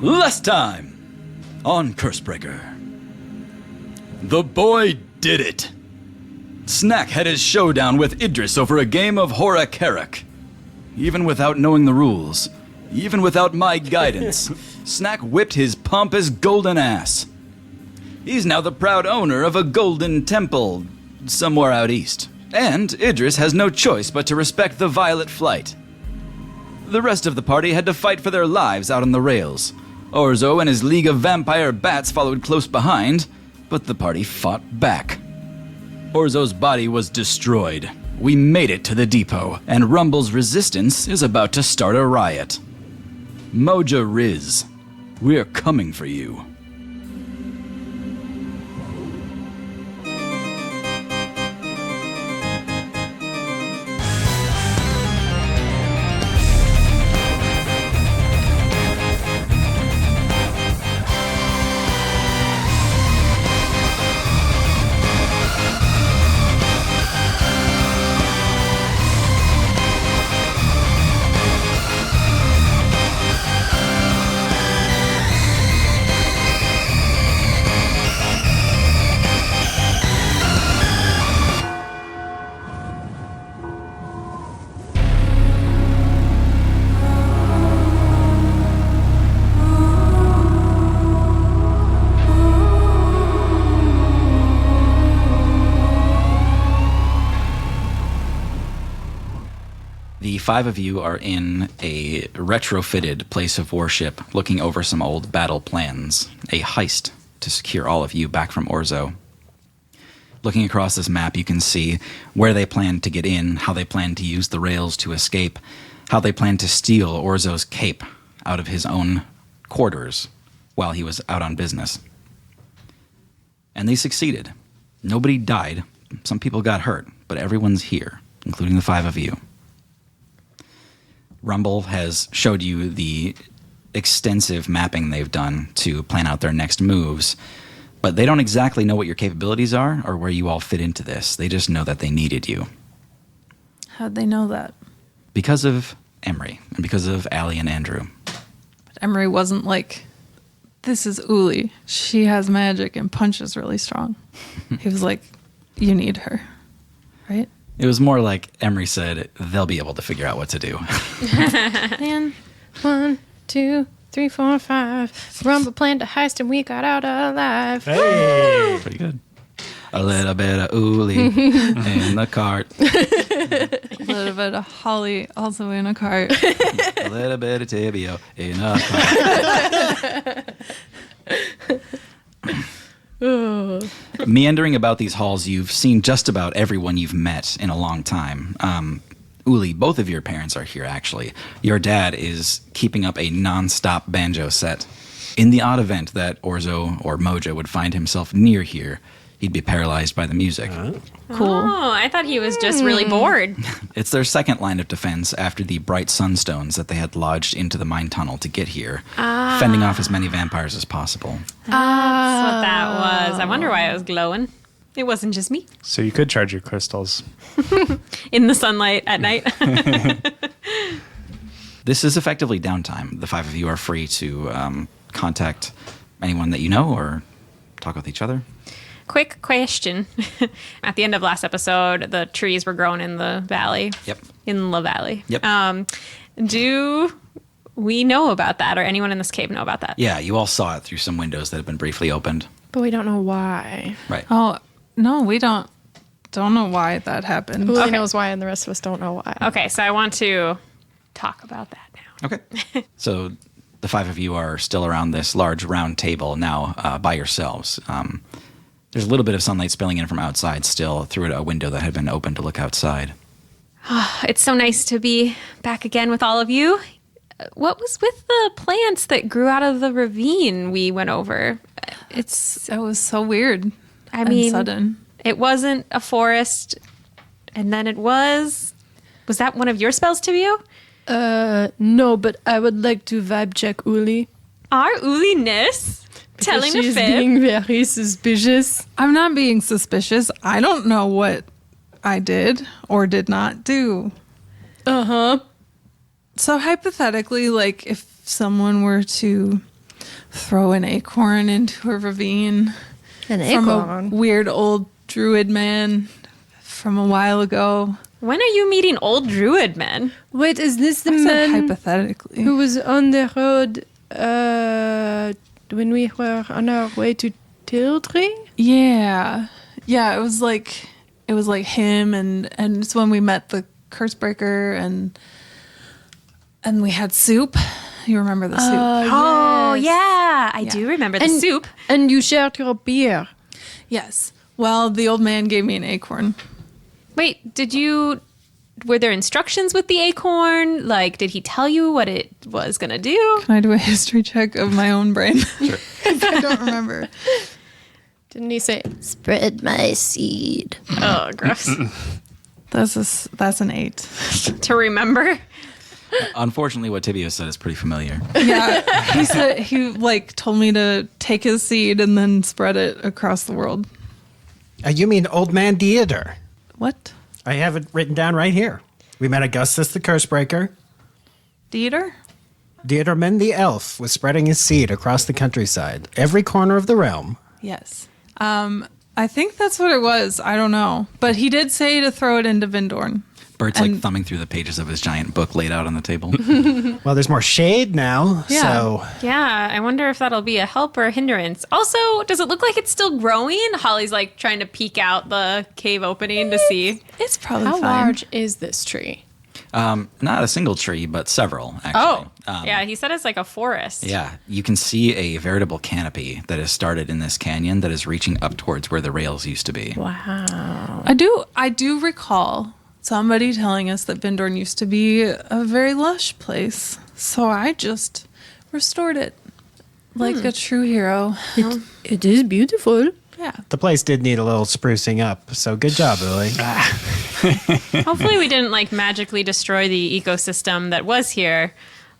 Last time on Cursebreaker. The boy did it. Snack had his showdown with Idris over a game of Hora Carrack. Even without knowing the rules, even without my guidance, Snack whipped his pompous golden ass. He's now the proud owner of a golden temple somewhere out east. And Idris has no choice but to respect the violet flight. The rest of the party had to fight for their lives out on the rails. Orzo and his League of Vampire Bats followed close behind, but the party fought back. Orzo's body was destroyed. We made it to the depot, and Rumble's resistance is about to start a riot. Moja Riz, we're coming for you. The five of you are in a retrofitted place of worship, looking over some old battle plans, a heist to secure all of you back from Orzo. Looking across this map, you can see where they plan to get in, how they plan to use the rails to escape, how they plan to steal Orzo's cape out of his own quarters while he was out on business. And they succeeded. Nobody died. Some people got hurt, but everyone's here, including the five of you. Rumble has showed you the extensive mapping they've done to plan out their next moves, but they don't exactly know what your capabilities are or where you all fit into this. They just know that they needed you. How'd they know that? Because of Emery and because of Allie and Andrew. But Emery wasn't like, this is Uli. She has magic and punches really strong. He was like, you need her, right? It was more like Emery said, they'll be able to figure out what to do. And 1, 2, 3, 4, 5. Rumble planned a heist and we got out alive. Hey! Pretty good. A little bit of Uli in the cart. A little bit of Holly also in a cart. A little bit of Tibio in a cart. Meandering about these halls, you've seen just about everyone you've met in a long time. Uli, both of your parents are here, actually. Your dad is keeping up a non-stop banjo set. In the odd event that Orzo or Moja would find himself near here, he'd be paralyzed by the music. Cool. Oh, I thought he was just really bored. It's their second line of defense after the bright sunstones that they had lodged into the mine tunnel to get here, fending off as many vampires as possible. That's what that was. I wonder why it was glowing. It wasn't just me. So you could charge your crystals. In the sunlight at night. This is effectively downtime. The five of you are free to contact anyone that you know or talk with each other. Quick question. At the end of last episode, the trees were growing in the valley. Yep. In the valley. Yep. Do we know about that, or anyone in this cave know about that? Yeah, you all saw it through some windows that have been briefly opened. But we don't know why. Right. Oh, no, we don't know why that happened. Uli knows why, and the rest of us don't know why. Okay, so I want to talk about that now. Okay. So the five of you are still around this large round table now by yourselves. There's a little bit of sunlight spilling in from outside still through a window that had been open to look outside. It's so nice to be back again with all of you. What was with the plants that grew out of the ravine we went over? It was so weird. I mean, sudden. It wasn't a forest, and then it was. Was that one of your spells, Tibio? No, but I would like to vibe check Uli. Our Uli-ness? Telling a She's fib? being very suspicious. I'm not being suspicious. I don't know what I did or did not do. Uh-huh. So hypothetically, like if someone were to throw an acorn into a ravine An from acorn. a weird old druid man from a while ago. When are you meeting old druid men? Wait, is this the I said man hypothetically. who was on the road when we were on our way to Tildry? Yeah. Yeah, it was like him and it's when we met the Cursebreaker and we had soup. You remember the soup? Oh, yeah. I do remember the And- soup. And you shared your beer. Yes. Well, the old man gave me an acorn. Wait, were there instructions with the acorn? Like, did he tell you what it was going to do? Can I do a history check of my own brain? Sure. I don't remember. Didn't he say, spread my seed? Oh, gross. That's an 8. To remember? Unfortunately, what Tibio said is pretty familiar. Yeah. He said he told me to take his seed and then spread it across the world. You mean Old Man Theodore? What? I have it written down right here. We met Augustus the Cursebreaker. Dieter? Dieterman the Elf was spreading his seed across the countryside, every corner of the realm. Yes. I think that's what it was. I don't know. But he did say to throw it into Vindorn. Bert's thumbing through the pages of his giant book laid out on the table. Well, there's more shade now, Yeah. so Yeah, I wonder if that'll be a help or a hindrance. Also, does it look like it's still growing? Holly's trying to peek out the cave opening to see. It's probably How fine. large is this tree? Not a single tree, but several, actually. Oh, yeah, he said it's like a forest. Yeah, you can see a veritable canopy that has started in this canyon that is reaching up towards where the rails used to be. Wow. I do recall somebody telling us that Vindorn used to be a very lush place. So I just restored it like a true hero. It is beautiful. Yeah. the place did need a little sprucing up. So good job, Uli. Hopefully we didn't magically destroy the ecosystem that was here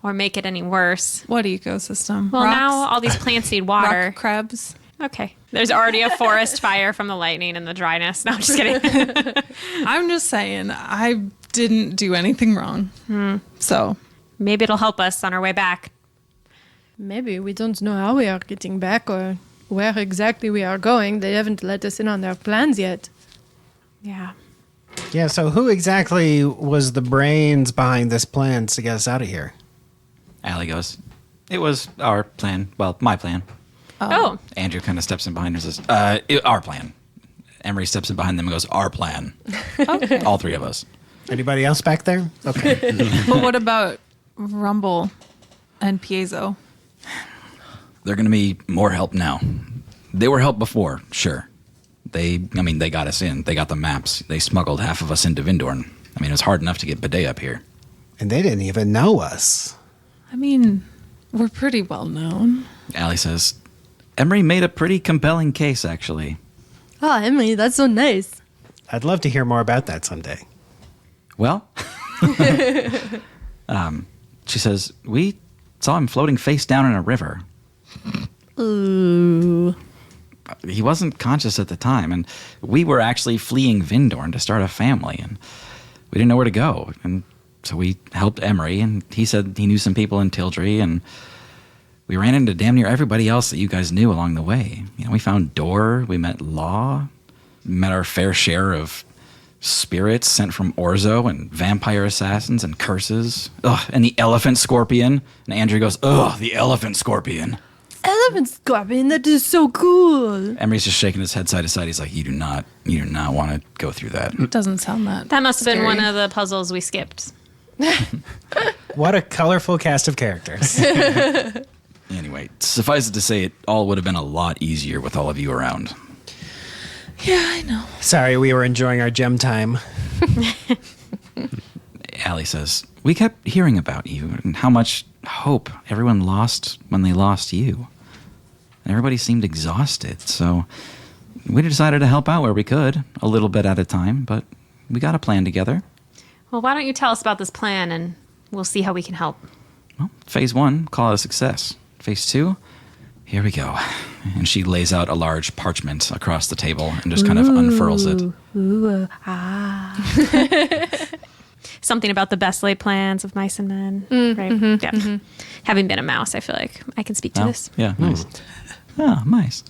or make it any worse. What ecosystem? Well, Rocks? now all these plants need water. Rock crabs. Okay. There's already a forest fire from the lightning and the dryness. No, I'm just kidding. I'm just saying, I didn't do anything wrong. So, Maybe it'll help us on our way back. Maybe we don't know how we are getting back or where exactly we are going. They haven't let us in on their plans yet. Yeah. Yeah, so who exactly was the brains behind this plan to get us out of here? Allie goes, it was our plan. Well, my plan. Oh. Andrew kind of steps in behind her and says, our plan. Emery steps in behind them and goes, our plan. okay. All three of us. Anybody else back there? Okay. But what about Rumble and Piezo? They're going to be more help now. They were help before, sure. They got us in. They got the maps. They smuggled half of us into Vindorn. It was hard enough to get Bidet up here. And they didn't even know us. I mean, we're pretty well known. Allie says, Emery made a pretty compelling case, actually. Oh, Emily, that's so nice. I'd love to hear more about that someday. Well, she says, we saw him floating face down in a river. Ooh. He wasn't conscious at the time, and we were actually fleeing Vindorn to start a family, and we didn't know where to go. And so we helped Emery, and he said he knew some people in Tildry, and we ran into damn near everybody else that you guys knew along the way. We found Dor, we met Law, met our fair share of spirits sent from Orzo, and vampire assassins, and curses. Ugh, and the elephant scorpion. And Andrew goes, ugh, the elephant scorpion. Elephant scorpion, that is so cool. Emery's just shaking his head side to side. He's like, you do not want to go through that. Doesn't sound that. That must have been scary. one of the puzzles we skipped. What a colorful cast of characters. Anyway, suffice it to say, it all would have been a lot easier with all of you around. Yeah, I know. Sorry, we were enjoying our gem time. Allie says, we kept hearing about you and how much hope everyone lost when they lost you. And everybody seemed exhausted, so we decided to help out where we could, a little bit at a time, but we got a plan together. Well, why don't you tell us about this plan and we'll see how we can help. Well, phase 1, call it a success. Phase 2, here we go. And she lays out a large parchment across the table and just kind of unfurls it. something about the best laid plans of mice and men, right? Yeah. Having been a mouse, I feel like I can speak to this. Yeah, nice. Oh, nice.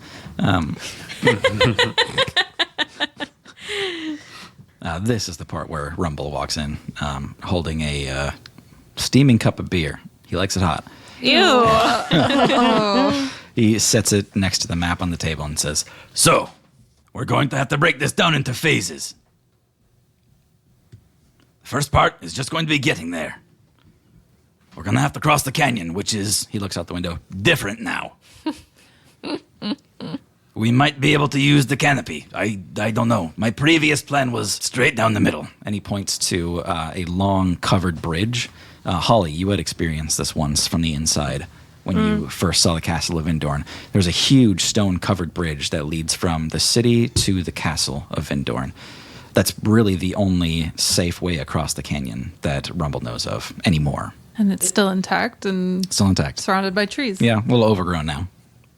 This is the part where Rumble walks in, holding a steaming cup of beer. He likes it hot. Ew. He sets it next to the map on the table and says, "So, we're going to have to break this down into phases. The first part is just going to be getting there. We're going to have to cross the canyon, which is," he looks out the window, "different now. We might be able to use the canopy. I don't know. My previous plan was straight down the middle." And he points to a long covered bridge. Holly, you had experienced this once from the inside when you first saw the Castle of Vindorn. There's a huge stone covered bridge that leads from the city to the Castle of Vindorn. That's really the only safe way across the canyon that Rumble knows of anymore. And it's still intact and Still intact. surrounded by trees. Yeah, a little overgrown now.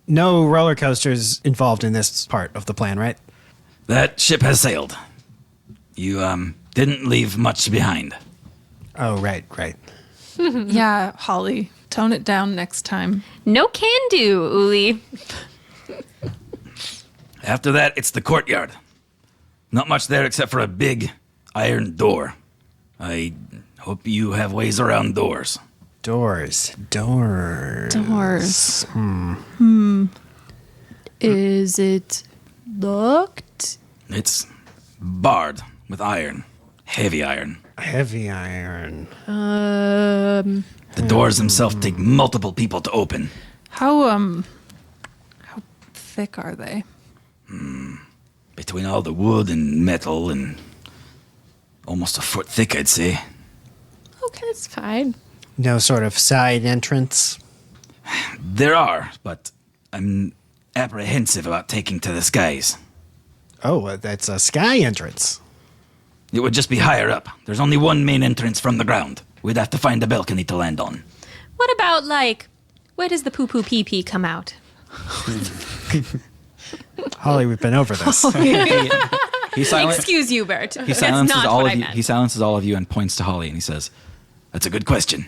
No roller coasters involved in this part of the plan, right? That ship has sailed. You didn't leave much behind. Oh, right. Yeah, Holly, tone it down next time. No can do, Uli. After that, it's the courtyard. Not much there except for a big iron door. I hope you have ways around doors. Doors. Doors. Is it locked? It's barred with iron. Heavy iron. Heavy iron. The doors themselves take multiple people to open. How thick are they? Between all the wood and metal and almost a foot thick, I'd say. Okay, it's fine. No sort of side entrance. There are, but I'm apprehensive about taking to the skies. Oh, that's a sky entrance. It would just be higher up. There's only one main entrance from the ground. We'd have to find a balcony to land on. What about, like, where does the poo-poo pee-pee come out? Holly, we've been over this. Excuse you, Bert. He That's silences not all what of I you. meant. He silences all of you and points to Holly and he says, "That's a good question.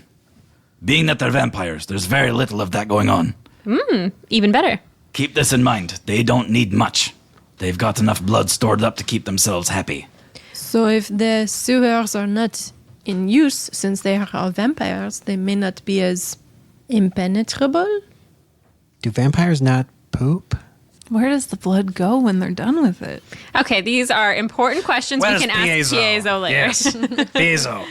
Being that they're vampires, there's very little of that going on. Even better. Keep this in mind. They don't need much. They've got enough blood stored up to keep themselves happy." So if the sewers are not in use, since they are vampires, they may not be as impenetrable. Do vampires not poop? Where does the blood go when they're done with it? Okay, these are important questions Where's we can ask Piezo later. Yes. Piezo.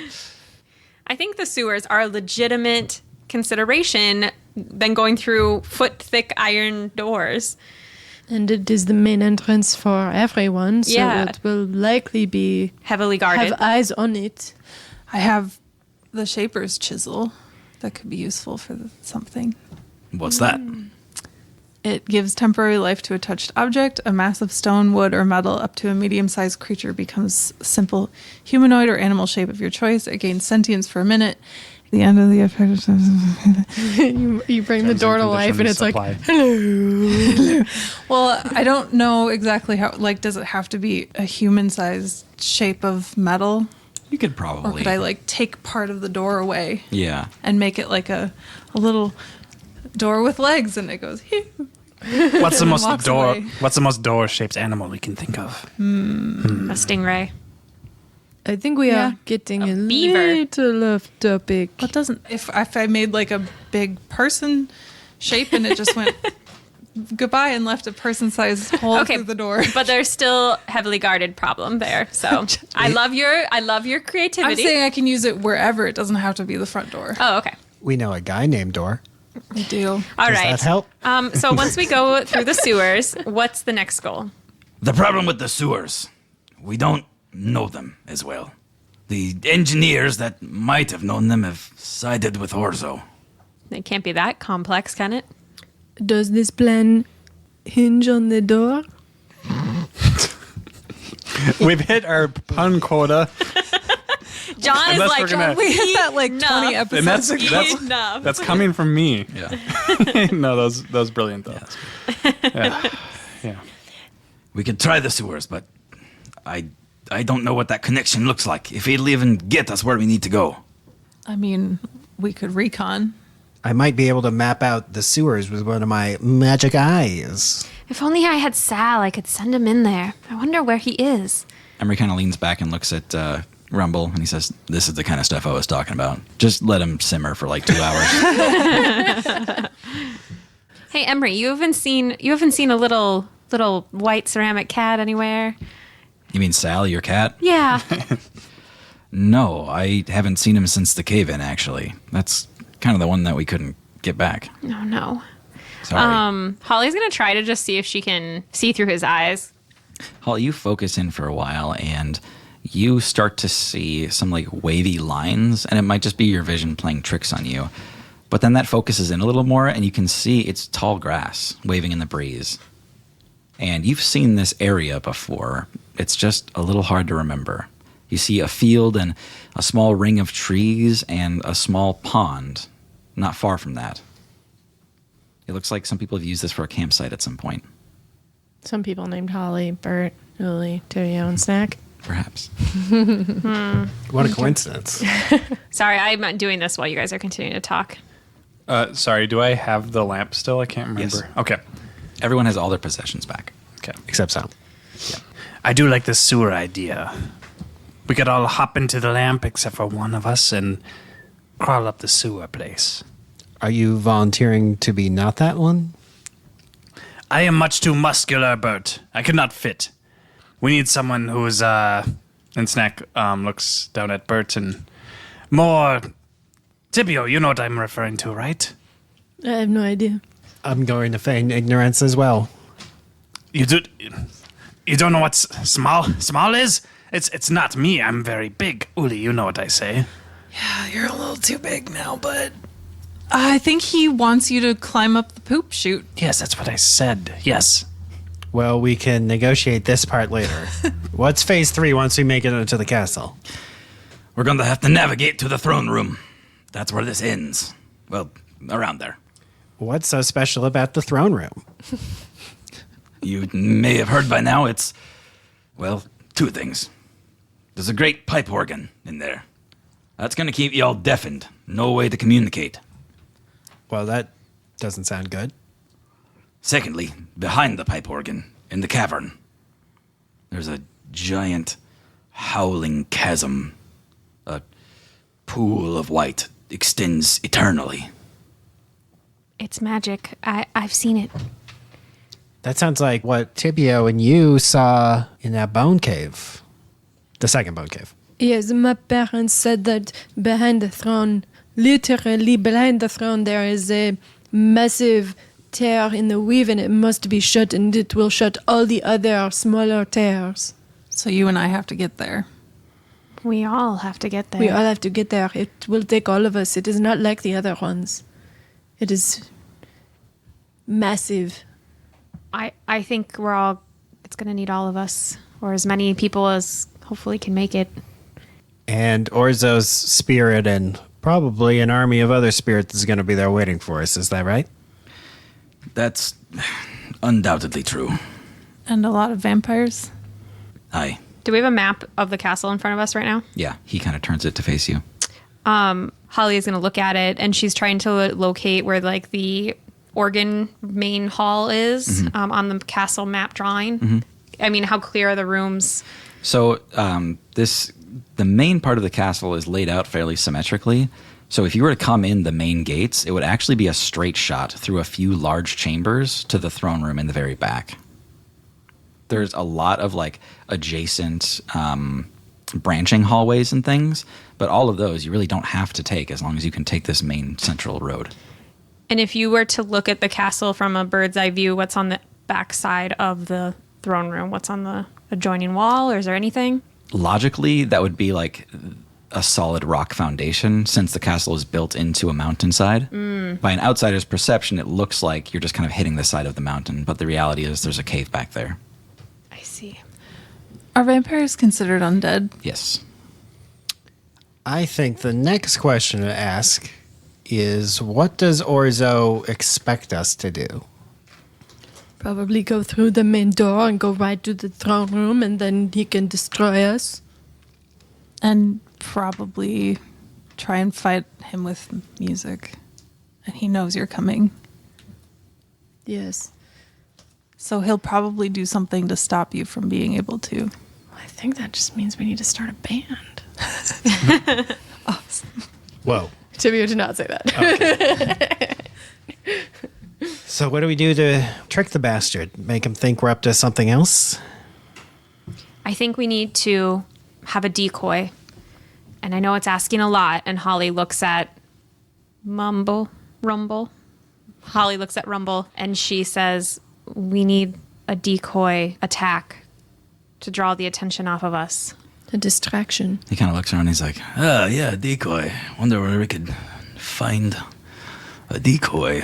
I think the sewers are a legitimate consideration than going through foot-thick iron doors. And it is the main entrance for everyone, so Yeah. it will likely be Heavily guarded. have eyes on it. I have the Shaper's chisel that could be useful for something. What's that? It gives temporary life to a touched object. A mass of stone, wood, or metal up to a medium-sized creature becomes simple humanoid or animal shape of your choice. It gains sentience for a minute. At the end of the effect, You bring the door to life, and it's like, well, I don't know exactly how. Like, does it have to be a human-sized shape of metal, You could or probably. could I like take part of the door away Yeah. and make it like a little door with legs, and it goes. What's the most walks door? away. What's the most door-shaped animal we can think of? A stingray. I think we Yeah. are getting A a beaver. little off topic. What doesn't if I made like a big person shape and it just went goodbye and left a person-sized hole Okay, through the door. but there's still heavily guarded problem there. So I love your I'm creativity. saying I can use it wherever. It doesn't have to be the front door. Oh, okay. We know a guy named Door. I do. All Does right. that help? So once we go through the sewers, what's the next goal? The problem with the sewers, we don't know them as well. The engineers that might have known them have sided with Orzo. It can't be that complex, can it? Does this plan hinge on the door? We've hit our pun quota, John is Unless like, we're gonna- We hit that like Enough. 20 episodes. and that's enough. that's coming from me. Yeah. No, that was brilliant though. Yeah. We could try the sewers, but I I don't know what that connection looks like. If it'll even get us where we need to go. I mean, we could recon. I might be able to map out the sewers with one of my magic eyes. If only I had Sal, I could send him in there. I wonder where he is. Emery kind of leans back and looks at Rumble, and he says, "This is the kind of stuff I was talking about. Just let him simmer for like 2 hours." Hey, Emery, you haven't seen a little white ceramic cat anywhere? You mean Sal, your cat? Yeah. No, I haven't seen him since the cave-in, actually. That's kind of the one that we couldn't get back. Oh, no. Sorry. Holly's going to try to just see if she can see through his eyes. Holly, you focus in for a while, and you start to see some like wavy lines, and it might just be your vision playing tricks on you. But then that focuses in a little more, and you can see it's tall grass waving in the breeze. And you've seen this area before. It's just a little hard to remember. You see a field and a small ring of trees and a small pond not far from that. It looks like some people have used this for a campsite at some point. Some people named Holly, Bert, Uli, Tibio, and Snack. Perhaps. What a coincidence. Sorry, I'm doing this while you guys are continuing to talk. Sorry, do I have the lamp still? I can't remember. Yes. Okay. Everyone has all their possessions back. Okay. Except Sal. I do like the sewer idea. We could all hop into the lamp except for one of us and crawl up the sewer place. Are you volunteering to be not that one? I am much too muscular, Bert. I could not fit. We need someone who's, and Snack looks down at Bert and more... Tibio, you know what I'm referring to, right? I have no idea. I'm going to feign ignorance as well. You don't know what small is? It's not me. I'm very big. Uli, you know what I say. You're a little too big now, but I think he wants you to climb up the poop chute. Yes, that's what I said. Yes. Well, we can negotiate this part later. What's phase 3 once we make it into the castle? We're going to have to navigate to the throne room. That's where this ends. Well, around there. What's so special about the throne room? You may have heard by now it's, well, 2 things. There's a great pipe organ in there. That's going to keep you all deafened. No way to communicate. Well, that doesn't sound good. Secondly, behind the pipe organ, in the cavern, there's a giant, howling chasm. A pool of white extends eternally. It's magic. I've seen it. That sounds like what Tibio and you saw in that bone cave. The second bone cave. Yes, my parents said that behind the throne, literally behind the throne, there is a massive tear in the weave and it must be shut and it will shut all the other smaller tears. So you and I have to get there. We all have to get there. We all have to get there. It will take all of us. It is not like the other ones. It is massive. I think it's going to need all of us, or as many people as hopefully can make it. And Orzo's spirit and probably an army of other spirits is going to be there waiting for us. Is that right? That's undoubtedly true. And a lot of vampires. Aye. Do we have a map of the castle in front of us right now? Yeah, he kind of turns it to face you. Holly is going to look at it, and she's trying to locate where like the organ main hall is on the castle map drawing. I mean, how clear are the rooms? So the main part of the castle is laid out fairly symmetrically. So if you were to come in the main gates, it would actually be a straight shot through a few large chambers to the throne room in the very back. There's a lot of like adjacent branching hallways and things, but all of those you really don't have to take as long as you can take this main central road. And if you were to look at the castle from a bird's eye view, what's on the back side of the throne room? What's on the adjoining wall, or is there anything? Logically, that would be like a solid rock foundation since the castle is built into a mountainside. By an outsider's perception, it looks like you're just kind of hitting the side of the mountain, but the reality is there's a cave back there. I see. Are vampires considered undead? Yes. I think the next question to ask is, what does Orzo expect us to do? Probably go through the main door and go right to the throne room, and then he can destroy us. And probably try and fight him with music. And he knows you're coming. Yes. So he'll probably do something to stop you from being able to. I think that just means we need to start a band. Whoa. Tibio did not say that. So what do we do to trick the bastard? Make him think we're up to something else? I think we need to have a decoy. And I know it's asking a lot. And Holly looks at Rumble. Holly looks at Rumble and she says, we need a decoy attack to draw the attention off of us. A distraction. He kind of looks around and he's like, yeah, decoy. Wonder where we could find a decoy.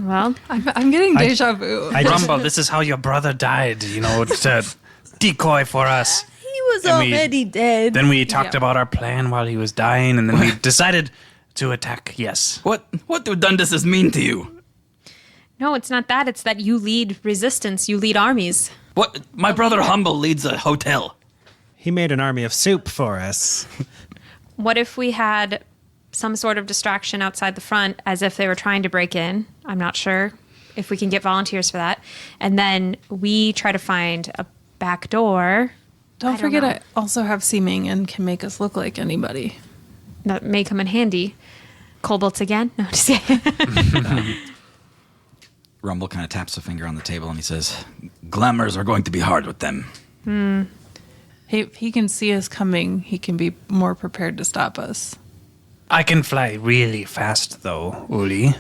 Well, I'm getting deja vu. Rumble, this is how your brother died, to decoy for us. He was And we- already dead. Then we talked about our plan while he was dying, and then we decided to attack, yes. What do Dunduses mean to you? no, it's not that. It's that you lead resistance. You lead armies. What? My brother Humble leads a hotel. He made an army of soup for us. What if we had some sort of distraction outside the front as if they were trying to break in? I'm not sure if we can get volunteers for that. And then we try to find a back door. Don't I don't forget know. I also have seeming and can make us look like anybody. That may come in handy. Kobolds again? No, just kidding. Rumble kind of taps a finger on the table and he says, glamours are going to be hard with them. If he can see us coming, he can be more prepared to stop us. I can fly really fast, though, Uli.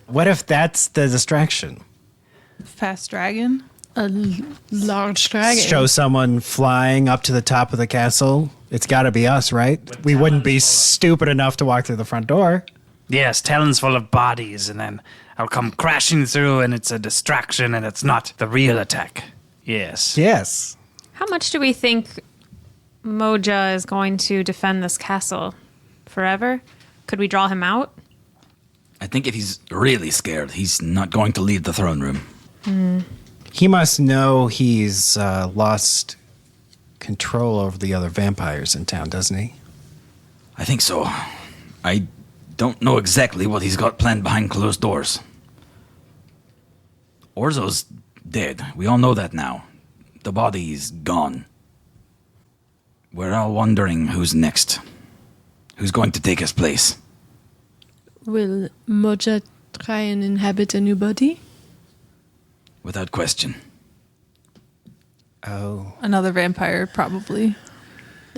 What if that's the distraction? Fast dragon? Large dragon. Show someone flying up to the top of the castle. It's got to be us, right? We wouldn't be stupid enough to walk through the front door. Yes, talons full of bodies, and then I'll come crashing through, and it's a distraction, and it's not the real attack. Yes. Yes. How much do we think Moja is going to defend this castle? Forever? Could we draw him out? I think if he's really scared, he's not going to leave the throne room. He must know he's lost control over the other vampires in town, doesn't he? I think so. I don't know exactly what he's got planned behind closed doors. Orzo's dead. We all know that now. The body's gone. We're all wondering who's next. Who's going to take his place? Will Moja try and inhabit a new body? Without question. Oh. Another vampire, probably.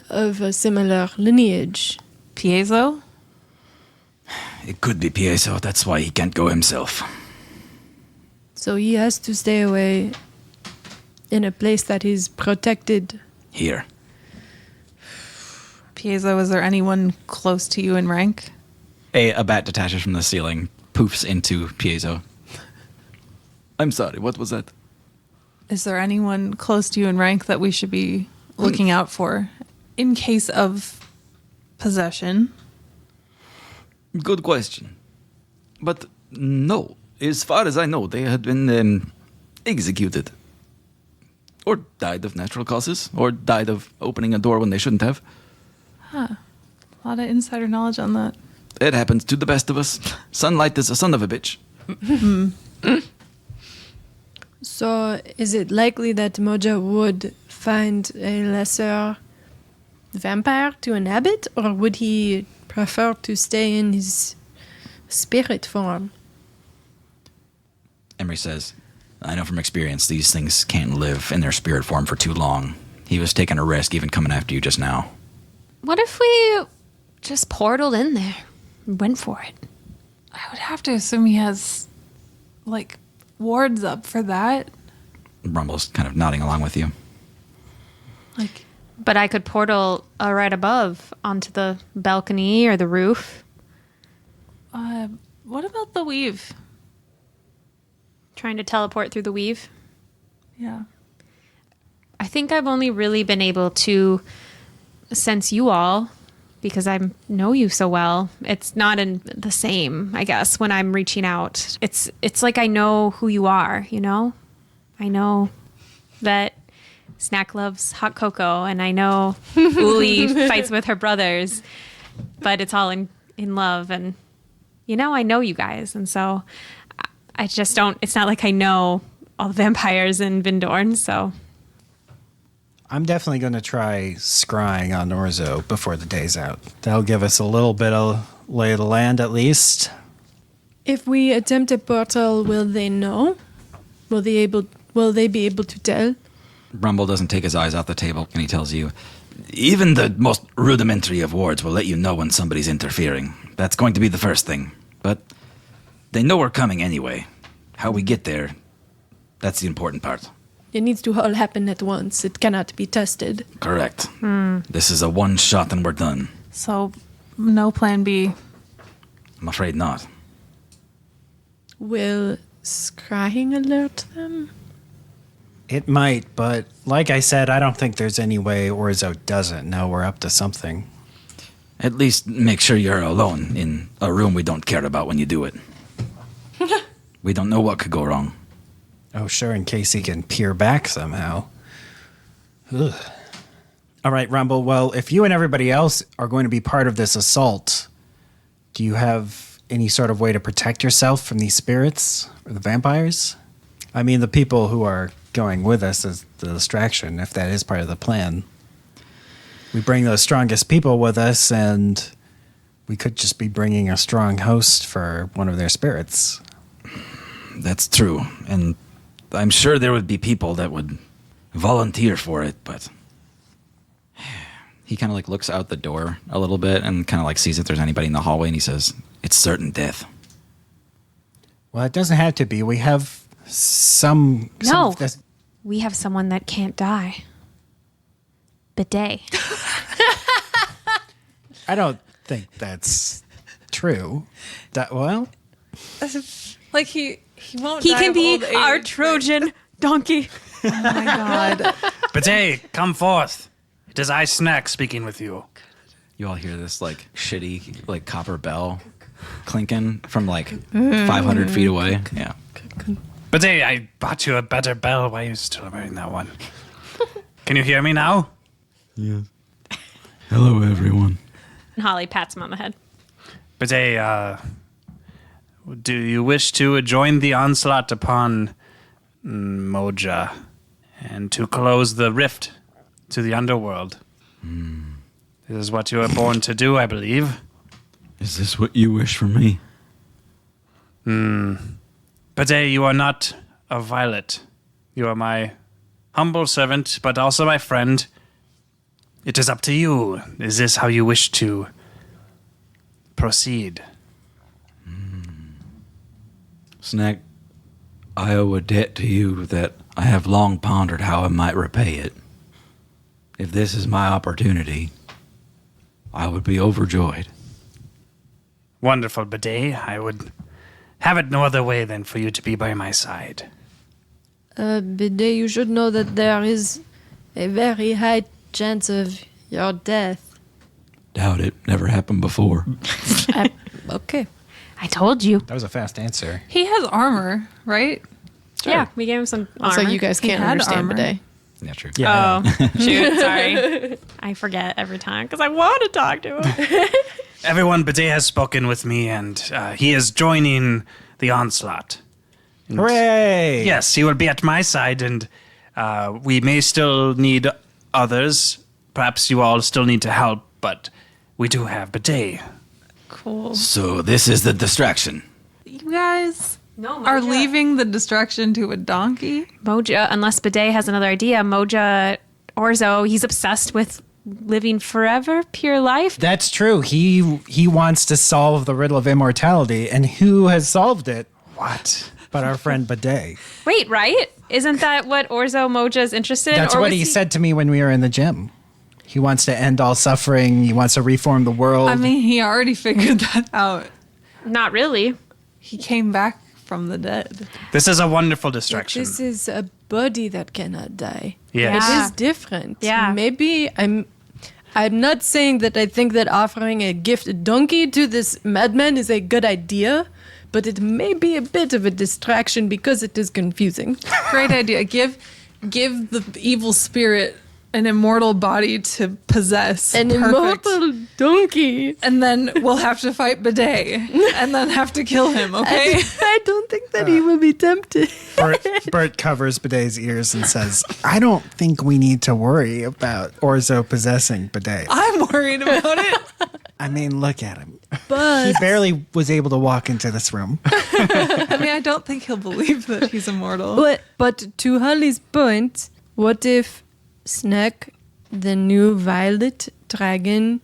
Of a similar lineage. Piezo? It could be Piezo. That's why he can't go himself. So he has to stay away in a place that is protected. Here. Piezo, is there anyone close to you in rank? A bat detaches from the ceiling, poofs into Piezo. I'm sorry, what was that? Is there anyone close to you in rank that we should be looking out for in case of possession? Good question. But no, as far as I know, they had been executed. Or died of natural causes, or died of opening a door when they shouldn't have. A lot of insider knowledge on that. It happens to the best of us. Sunlight is a son of a bitch. So is it likely that Moja would find a lesser vampire to inhabit, or would he prefer to stay in his spirit form? Emery says, I know from experience these things can't live in their spirit form for too long. He was taking a risk even coming after you just now. What if we just portaled in there and went for it? I would have to assume he has, like, wards up for that. Rumble's kind of nodding along with you. Like, But I could portal right above onto the balcony or the roof. what about the weave? Trying to teleport through the weave. Yeah. I think I've only really been able to sense you all because I know you so well. It's not in the same, I guess, when I'm reaching out. It's like I know who you are, you know? I know that Snack loves hot cocoa, and I know Uli fights with her brothers, but it's all in love. And, I know you guys. And so I just don't, it's not like I know all the vampires in Vindorn, so. I'm definitely going to try scrying on Orzo before the day's out. That'll give us a little bit of lay of the land at least. If we attempt a portal, will they know? Will they be able to tell? Rumble doesn't take his eyes off the table, and he tells you, even the most rudimentary of wards will let you know when somebody's interfering. That's going to be the first thing. But they know we're coming anyway. How we get there, that's the important part. It needs to all happen at once. It cannot be tested. Correct. This is a one shot and we're done. So, no plan B. I'm afraid not. Will scrying alert them? It might, but like I said, I don't think there's any way Orzo doesn't know we're up to something. At least make sure you're alone in a room we don't care about when you do it. We don't know what could go wrong. Oh, sure, in case he can peer back somehow. Ugh. All right, Rumble, well, if you and everybody else are going to be part of this assault, do you have any sort of way to protect yourself from these spirits or the vampires? I mean, the people who are going with us as the distraction, if that is part of the plan. We bring those strongest people with us, and we could just be bringing a strong host for one of their spirits. That's true, and I'm sure there would be people that would volunteer for it, but he kind of looks out the door a little bit and kind of sees if there's anybody in the hallway, and he says, it's certain death. Well, it doesn't have to be. We have some No. of this. We have someone that can't die. Bidet. I don't think that's true. Well, Like he won't. He die can of be old age, our but- Trojan donkey. Oh my god! Bidet, come forth. It is I, Snack, speaking with you. You all hear this shitty copper bell clinking from 500 feet away. Yeah. Bidet, I bought you a better bell. Why are you still wearing that one? Can you hear me now? Yeah. Hello, everyone. And Holly pats him on the head. Bidet, do you wish to join the onslaught upon Moja and to close the rift to the underworld? This is what you are born to do, I believe. Is this what you wish for me? Bidet, you are not a violet. You are my humble servant, but also my friend. It is up to you. Is this how you wish to proceed? Snack, I owe a debt to you that I have long pondered how I might repay it. If this is my opportunity, I would be overjoyed. Wonderful, Bidet. I would have it no other way than for you to be by my side. Bidet, you should know that there is a very high chance of your death. Doubt it. Never happened before. Okay. I told you. that was a fast answer. He has armor, right? Yeah, we gave him some armor. So you guys He can't had understand armor. Bidet. Yeah, true. Yeah. Oh, shoot, sorry. I forget every time because I want to talk to him. Everyone, Bidet has spoken with me, and he is joining the onslaught. And Hooray! yes, he will be at my side, and we may still need others. Perhaps you all still need to help, but we do have Bidet. Cool. So this is the distraction. You guys No, are leaving the distraction to a donkey. Moja, unless Bidet has another idea, Moja Orzo, he's obsessed with living forever, pure life. That's true. He wants to solve the riddle of immortality, and who has solved it? What? But our friend Bidet. Wait, right? Isn't that what Orzo Moja is interested in? That's Or what was he said to me when we were in the gym. He wants to end all suffering. He wants to reform the world. I mean, he already figured that out. Not really. He came back from the dead. This is a wonderful But distraction. this is a body that cannot die. Yes. It Yeah. is different. Yeah. Maybe I'm not saying that I think that offering a gift donkey to this madman is a good idea, but it may be a bit of a distraction because it is confusing. Great idea. Give the evil spirit an immortal body to possess. An Perfect. immortal donkey. And then we'll have to fight Bidet and then have to kill him, okay? I don't think that he will be tempted. Bert covers Bidet's ears and says, I don't think we need to worry about Orzo possessing Bidet. I'm worried about it. I mean, look at him. But He barely was able to walk into this room. I mean, I don't think he'll believe that he's immortal. but to Holly's point, what if Snack, the new violet dragon,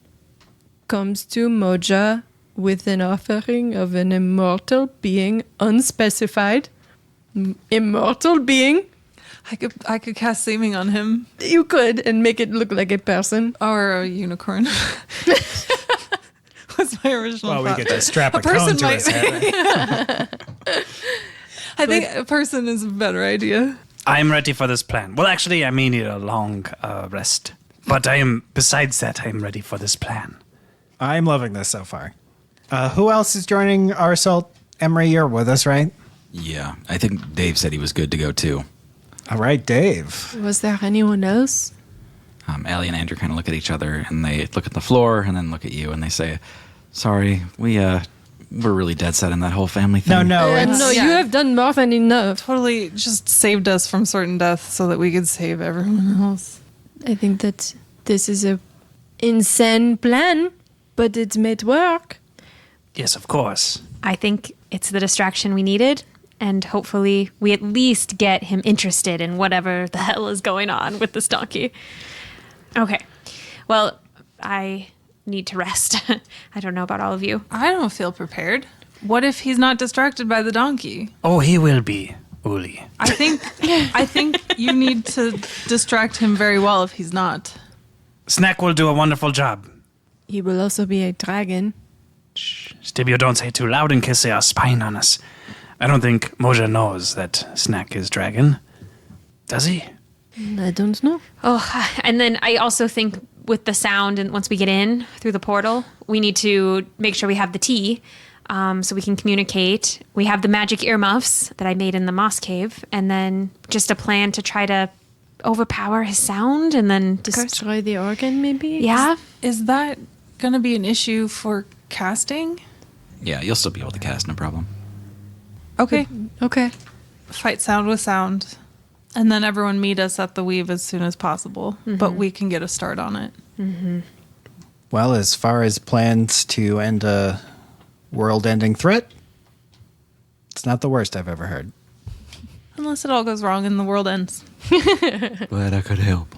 comes to Moja with an offering of an immortal being, unspecified, immortal being? I could cast seeming on him You could, and make it look like a person. or a unicorn. Was my original Well, we thought. get to strap a person cone to his head. I think a person is a better idea. I'm ready for this plan. Well, actually, I may need a long rest. But besides that, I am ready for this plan. I'm loving this so far. Who else is joining our assault? Emery, you're with us, right? Yeah, I think Dave said he was good to go too. All right, Dave. Was there anyone else? Allie and Andrew kind of look at each other and they look at the floor and then look at you and they say, "Sorry, we're really dead set on that whole family thing." No, it's, No, you have done more than enough. Totally just saved us from certain death so that we could save everyone else. I think that this is a insane plan, but it made work. Yes, of course. I think it's the distraction we needed, and hopefully we at least get him interested in whatever the hell is going on with this donkey. Okay. Well, I need to rest. I don't know about all of you. I don't feel prepared. What if he's not distracted by the donkey? Oh, he will be, Uli. I think you need to distract him very well if he's not. Snack will do a wonderful job. He will also be a dragon. Stibio, don't say it too loud in case they are spying on us. I don't think Moja knows that Snack is dragon. Does he? I don't know. Oh, and then I also think with the sound, and once we get in through the portal, we need to make sure we have the tea so we can communicate. We have the magic earmuffs that I made in the moss cave, and then just a plan to try to overpower his sound and then Destroy the organ, maybe? Yeah. Is that going to be an issue for casting? Yeah, you'll still be able to cast, no problem. Okay. Okay. Fight sound with sound. And then everyone meet us at the weave as soon as possible. But we can get a start on it. well, as far as plans to end a world-ending threat, it's not the worst I've ever heard. Unless it all goes wrong and the world ends. Glad I could help.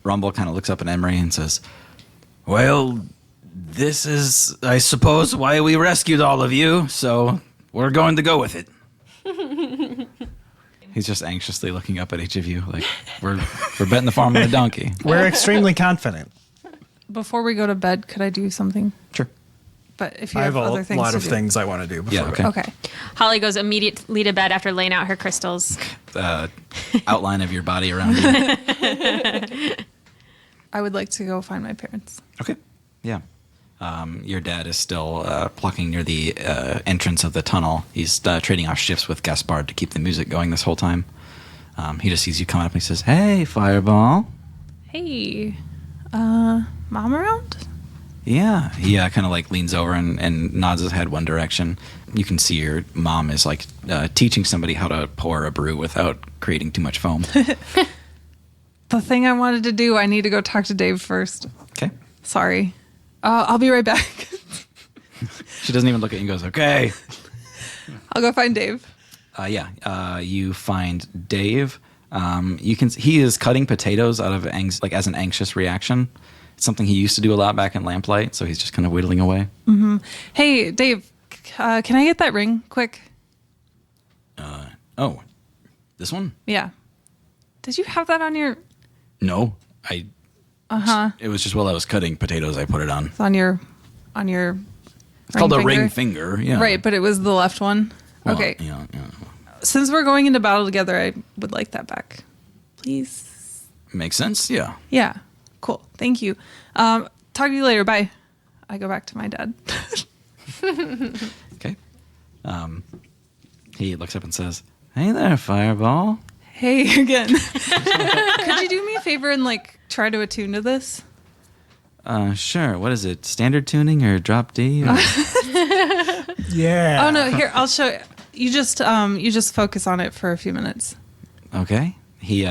Rumble kind of looks up at Emery and says, "Well, this is, I suppose, why we rescued all of you, so we're going to go with it." He's just anxiously looking up at each of you like, we're betting the farm on the donkey. We're extremely confident. Before we go to bed, could I do something? Sure. But if you I have, have other a things lot to of do. things I want to do before Yeah, okay. Okay. Holly goes immediately to bed after laying out her crystals. Outline of your body around you. I would like to go find my parents. Okay. Yeah. Your dad is still plucking near the entrance of the tunnel. He's trading off shifts with Gaspard to keep the music going this whole time. He just sees you coming up and he says, "Hey, Fireball." Hey, mom around? Yeah. He kind of like leans over and nods his head one direction. You can see your mom is like teaching somebody how to pour a brew without creating too much foam. The thing I wanted to do, I need to go talk to Dave first. Okay. Sorry. I'll be right back. She doesn't even look at you and goes, "Okay." I'll go find Dave. You find Dave. He is cutting potatoes out of as an anxious reaction. It's something he used to do a lot back in Lamplight, so he's just kind of whittling away. Hey, Dave, can I get that ring quick? Oh, this one? Yeah. Did you have that on your... No, Uh-huh. It was just while I was cutting potatoes, I put it on. It's on your... It's called a ring finger. Yeah. Right, but it was the left one. Well, Okay. Yeah. Since we're going into battle together, I would like that back. Please. Makes sense. Yeah. Yeah. Cool. Thank you. Talk to you later. Bye. I go back to my dad. Okay. He looks up and says, "Hey there, Fireball." Hey again. Could you do me a favor and like try to attune to this? Sure. What is it? Standard tuning or drop D? Or- Yeah. Oh no, here I'll show you. You just focus on it for a few minutes. Okay. He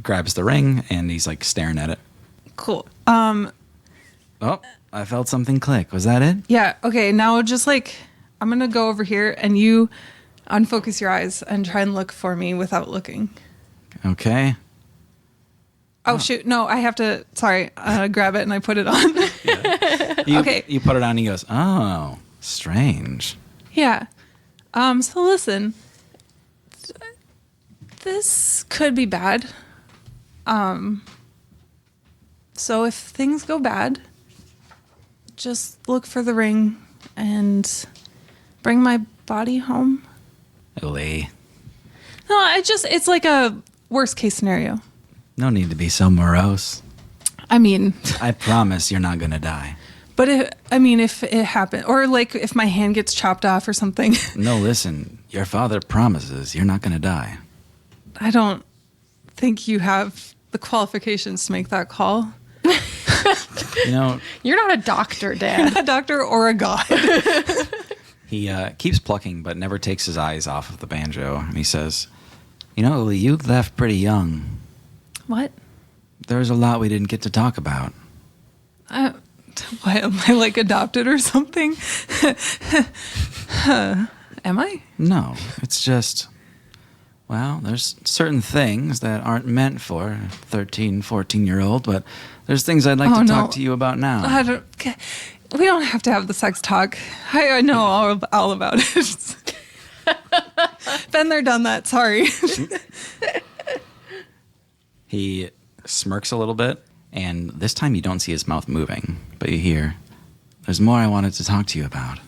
grabs the ring and he's like staring at it. Cool. Oh, I felt something click. Was that it? Yeah. Okay. Now just like I'm gonna go over here and you unfocus your eyes and try and look for me without looking. Okay. Oh shoot! No, I have to. Sorry, grab it and I put it on. Okay. You put it on and he goes, "Oh, strange." Yeah. So listen, this could be bad. So if things go bad, just look for the ring and bring my body home. Lee, No, it's like a worst case scenario. no need to be so morose. I mean, I promise you're not gonna die. but if it happened, or like if my hand gets chopped off or something, No, listen. Your father promises you're not gonna die. I don't think you have the qualifications to make that call. You know, You're not a doctor, Dad. A doctor or a god. he keeps plucking but never takes his eyes off of the banjo. And he says, "You know, Lee, you left pretty young. What? There's a lot we didn't get to talk about." Why am I like adopted or something? Am I? No, it's just, well, there's certain things that aren't meant for a 13, 14-year-old, but there's things I'd like Oh, to no. talk to you about now. We don't have to have the sex talk. I know all about it. Been there, done that. Sorry. He smirks a little bit, and this time you don't see his mouth moving, but you hear, "There's more I wanted to talk to you about."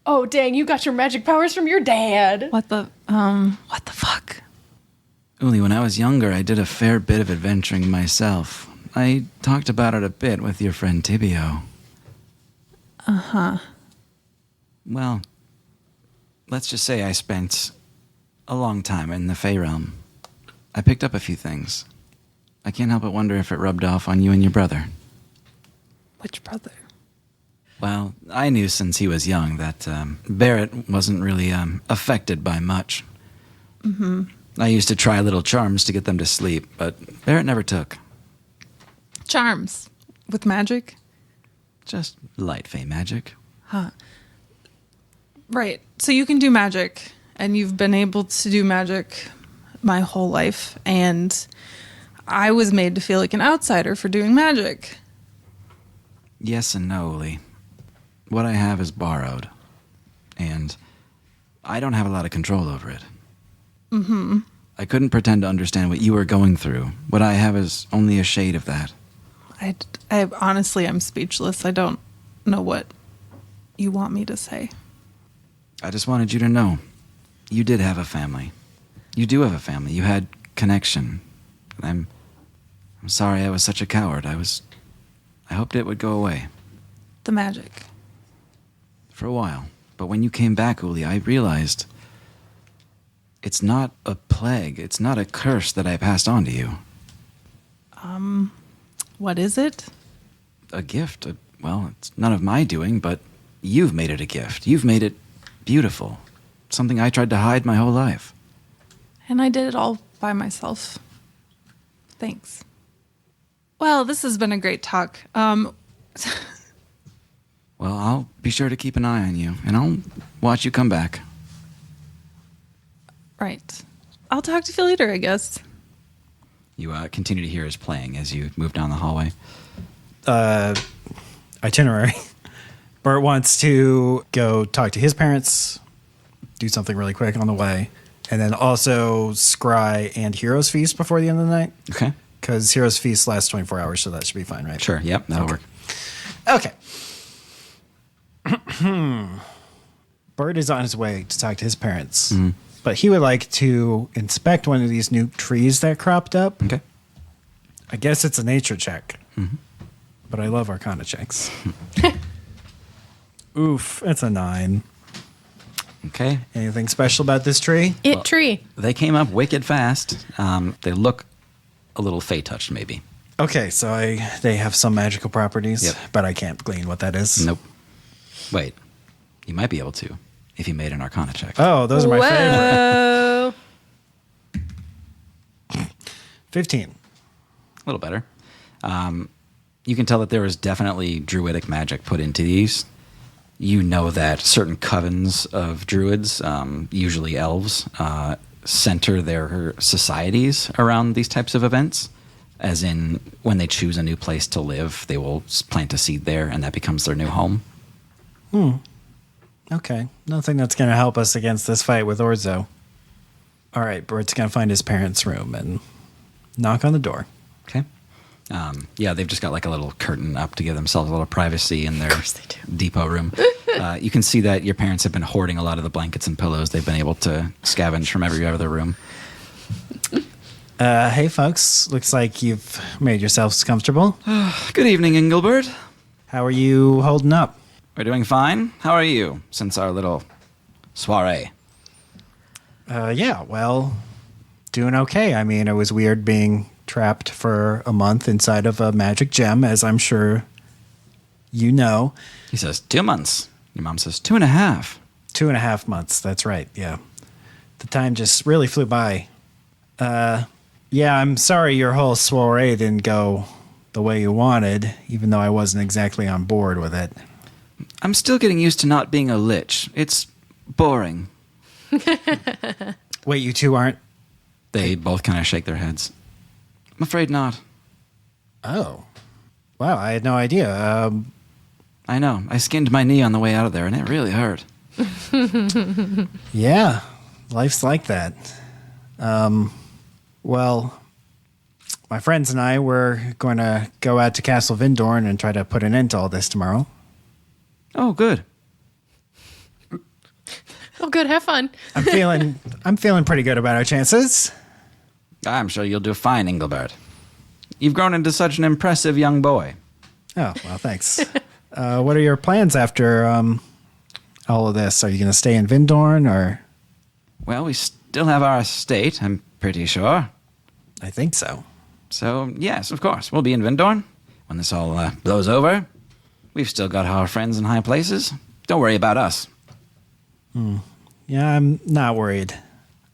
Oh, dang, you got your magic powers from your dad. What the fuck? Uli, when I was younger, I did a fair bit of adventuring myself. I talked about it a bit with your friend Tibio. Uh-huh. Well, let's just say I spent a long time in the Fey realm. I picked up a few things. I can't help but wonder if it rubbed off on you and your brother. Which brother? Well, I knew since he was young that Barrett wasn't really affected by much. Mm-hmm. I used to try little charms to get them to sleep, but Barrett never took. Charms. With magic? Just light Fey magic. Huh. Right. So you can do magic, and you've been able to do magic my whole life, and I was made to feel like an outsider for doing magic. Yes and no, Uli. What I have is borrowed, and I don't have a lot of control over it. Mm-hmm. I couldn't pretend to understand what you were going through. What I have is only a shade of that. I honestly, I'm speechless. I don't know what you want me to say. I just wanted you to know, you did have a family. You do have a family. You had connection. I'm sorry I was such a coward. I hoped it would go away. The magic. For a while. But when you came back, Uli, I realized it's not a plague. It's not a curse that I passed on to you. What is it? A gift. Well, it's none of my doing, but you've made it a gift. You've made it beautiful. Something I tried to hide my whole life. And I did it all by myself. Thanks. Well, this has been a great talk. Well, I'll be sure to keep an eye on you, and I'll watch you come back. Right. I'll talk to you later, I guess. You continue to hear his playing as you move down the hallway. Itinerary. Bert wants to go talk to his parents, do something really quick on the way, and then also scry and Heroes Feast before the end of the night. Okay. Because Heroes Feast lasts 24 hours, so that should be fine, right? Sure. Yep, that'll work. Okay. Bert is on his way to talk to his parents, but he would like to inspect one of these new trees that cropped up. Okay. I guess it's a nature check. But I love Arcana checks. Oof, it's a 9. Okay. Anything special about this tree? Tree. They came up wicked fast. They look a little fey touched, maybe. Okay, so they have some magical properties, Yep. but I can't glean what that is. Nope. Wait. You might be able to if you made an Arcana check. Oh, those are my favorite. Whoa. 15. A little better. You can tell that there is definitely druidic magic put into these. You know that certain covens of druids, usually elves, center their societies around these types of events. As in, when they choose a new place to live, they will plant a seed there, and that becomes their new home. Okay, nothing that's going to help us against this fight with Orzo. All right, Bert's going to find his parents' room and knock on the door. Okay. Yeah, they've just got like a little curtain up to give themselves a little privacy in their depot room. You can see that your parents have been hoarding a lot of the blankets and pillows they've been able to scavenge from every other room. Hey, folks. Looks like you've made yourselves comfortable. Good evening, Engelbert. How are you holding up? We're doing fine. How are you since our little soiree? Yeah, well, doing okay. I mean, it was weird being trapped for a month inside of a magic gem, as I'm sure you know. He says 2 months. Your mom says 2.5. 2.5 months. That's right. Yeah. The time just really flew by. Yeah, I'm sorry your whole soiree didn't go the way you wanted, even though I wasn't exactly on board with it. I'm still getting used to not being a lich. It's boring. Wait, you two aren't? They both kind of shake their heads. I'm afraid not. Oh. Wow, I had no idea. I know. I skinned my knee on the way out of there, and it really hurt. Yeah, life's like that. Well, my friends and I were going to go out to Castle Vindorn and try to put an end to all this tomorrow. Oh, good. Oh, good. Have fun. I'm feeling pretty good about our chances. I'm sure you'll do fine, Engelbert. You've grown into such an impressive young boy. Oh, well, thanks. What are your plans after all of this? Are you going to stay in Vindorn or? Well, we still have our estate, I'm pretty sure. I think so. So, yes, of course. We'll be in Vindorn when this all blows over. We've still got our friends in high places. Don't worry about us. Yeah, I'm not worried.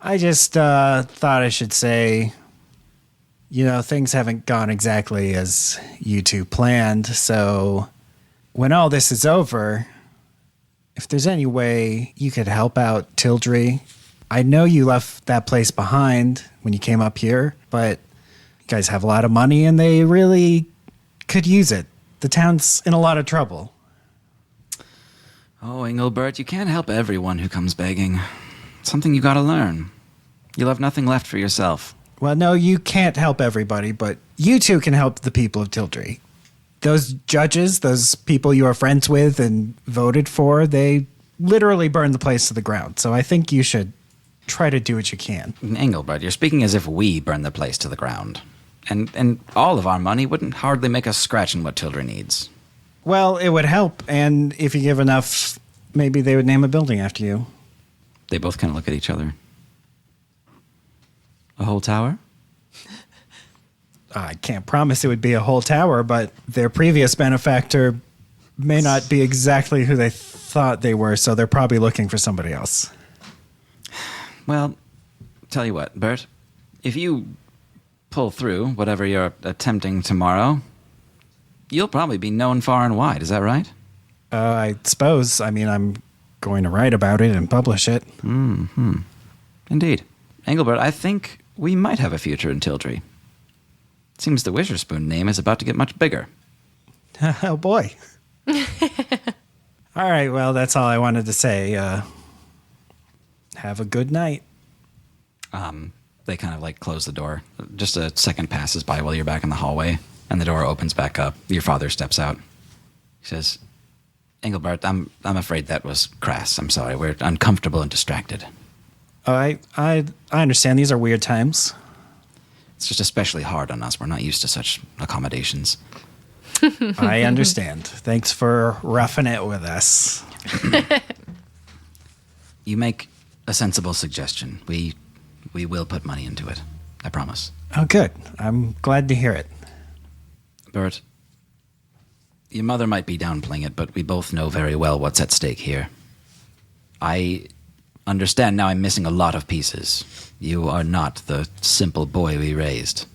I just thought I should say, things haven't gone exactly as you two planned. So when all this is over, if there's any way you could help out Tildry, I know you left that place behind when you came up here, but you guys have a lot of money and they really could use it. The town's in a lot of trouble. Oh, Engelbert, you can't help everyone who comes begging. It's something you gotta learn. You'll have nothing left for yourself. Well, no, you can't help everybody, but you two can help the people of Tildry. Those judges, those people you are friends with and voted for, they literally burned the place to the ground. So I think you should try to do what you can. Engelbert, you're speaking as if we burned the place to the ground. And all of our money wouldn't hardly make us scratch in what Tildry needs. Well, it would help, and if you give enough, maybe they would name a building after you. They both kind of look at each other. A whole tower? I can't promise it would be a whole tower, but their previous benefactor may not be exactly who they thought they were, so they're probably looking for somebody else. Well, tell you what, Bert. If you pull through whatever you're attempting tomorrow, you'll probably be known far and wide. Is that right? I suppose. I mean, I'm going to write about it and publish it. Indeed. Engelbert, I think we might have a future in Tildry. It seems the Wisherspoon name is about to get much bigger. Oh, boy. All right, well, that's all I wanted to say. Have a good night. They kind of like close the door. Just a second passes by while you're back in the hallway, and the door opens back up. Your father steps out. He says, Engelbert, I'm afraid that was crass. I'm sorry. We're uncomfortable and distracted. I understand these are weird times. It's just especially hard on us. We're not used to such accommodations. I understand. Thanks for roughing it with us. You make a sensible suggestion. We will put money into it. I promise. Oh, good. I'm glad to hear it. Bert, your mother might be downplaying it, but we both know very well what's at stake here. I understand now I'm missing a lot of pieces. You are not the simple boy we raised.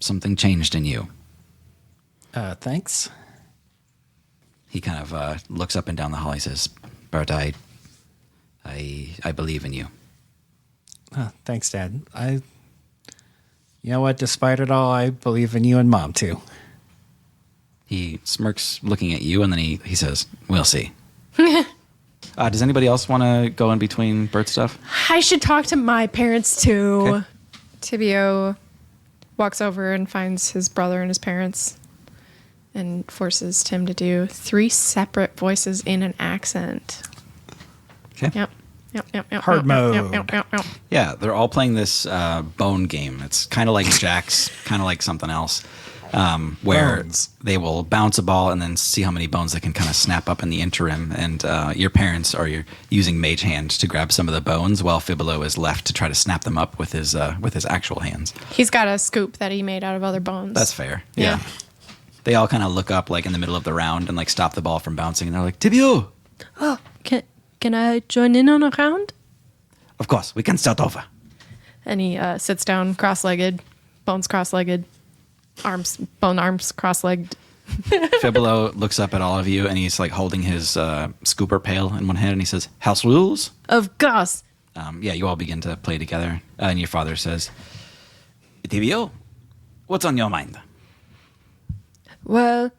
Something changed in you. Thanks. He kind of looks up and down the hall. He says, Bert, I believe in you. Thanks, Dad. You know what? Despite it all, I believe in you and Mom, too. He smirks looking at you, and then he says, we'll see. Does anybody else want to go in between Bert's stuff? I should talk to my parents too. Okay. Tibio walks over and finds his brother and his parents and forces Tim to do 3 separate voices in an accent. Okay. Yep. Hard mode. Yep. Yeah, they're all playing this bone game. It's kind of like Jack's, kind of like something else, where Bones. they will bounce a ball and then see how many bones they can kind of snap up in the interim. And your parents are using mage hand to grab some of the bones, while Fibolo is left to try to snap them up with his actual hands. He's got a scoop that he made out of other bones. That's fair. Yeah. They all kind of look up like in the middle of the round and like stop the ball from bouncing, and they're like, Tibio! Oh, can I join in on a round? Of course, we can start over. And he sits down cross-legged, bones cross-legged, bone arms cross-legged. Fibolo looks up at all of you, and he's like holding his scooper pail in one hand, and he says, house rules? Of course. Yeah, you all begin to play together, and your father says, Tibio, what's on your mind? Well,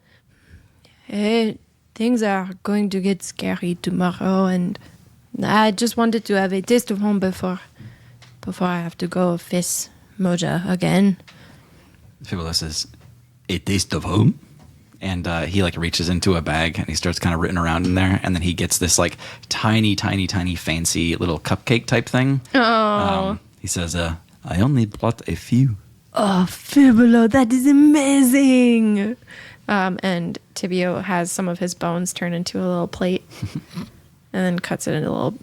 things are going to get scary tomorrow, and I just wanted to have a taste of home before I have to go face Moja again. Fibolo says, a taste of home? And he like reaches into a bag, and he starts kind of rooting around in there, and then he gets this like tiny fancy little cupcake type thing. Oh. He says, I only brought a few. Oh, Fibolo, that is amazing. And Tibio has some of his bones turned into a little plate and then cuts it into little